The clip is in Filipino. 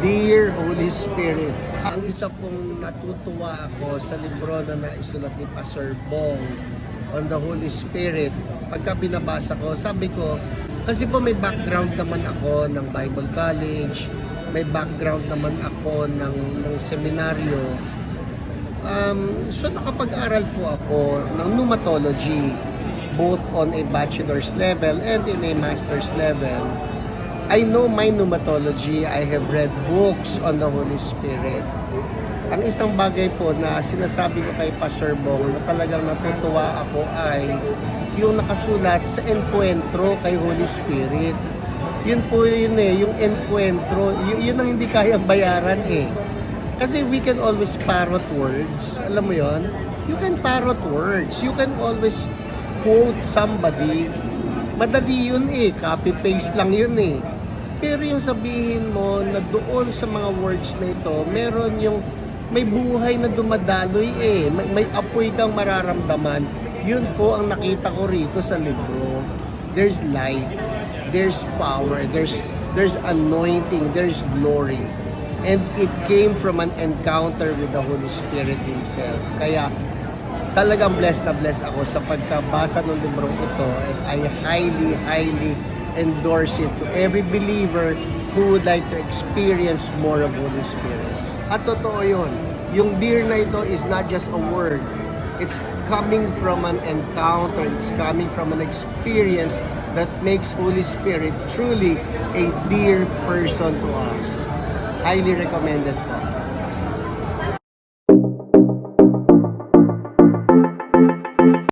Dear Holy Spirit, ang isa pong natutuwa ako sa libro na naisulat ni Pastor Bong on the Holy Spirit, pagka binabasa ko, sabi ko, kasi po may background naman ako ng Bible College, may background naman ako ng seminaryo. So nakapag-aral po ako ng pneumatology, both on a bachelor's level and in a master's level. I know my pneumatology. I have read books on the Holy Spirit. Ang isang bagay po na sinasabi ko kay Pastor Bong na talagang natutuwa ako ay yung nakasulat sa encuentro kay Holy Spirit. Yun po yun yung encuentro. Yun ang hindi kayang bayaran eh. Kasi we can always parrot words. Alam mo yon? You can parrot words. You can always quote somebody. Madali yun eh. Copy-paste lang yun eh. Pero yung sabihin mo na doon sa mga words na ito, meron yung may buhay na dumadaloy eh. May apoy kang mararamdaman. Yun po ang nakita ko rito sa libro. There's life. There's power. There's anointing. There's glory. And it came from an encounter with the Holy Spirit Himself. Kaya talagang blessed na blessed ako sa pagkabasa ng librong ito. And I highly endorse it to every believer who would like to experience more of Holy Spirit. At totoo yun. Yung dear na ito is not just a word. It's coming from an encounter. It's coming from an experience that makes Holy Spirit truly a dear person to us. Highly recommended po.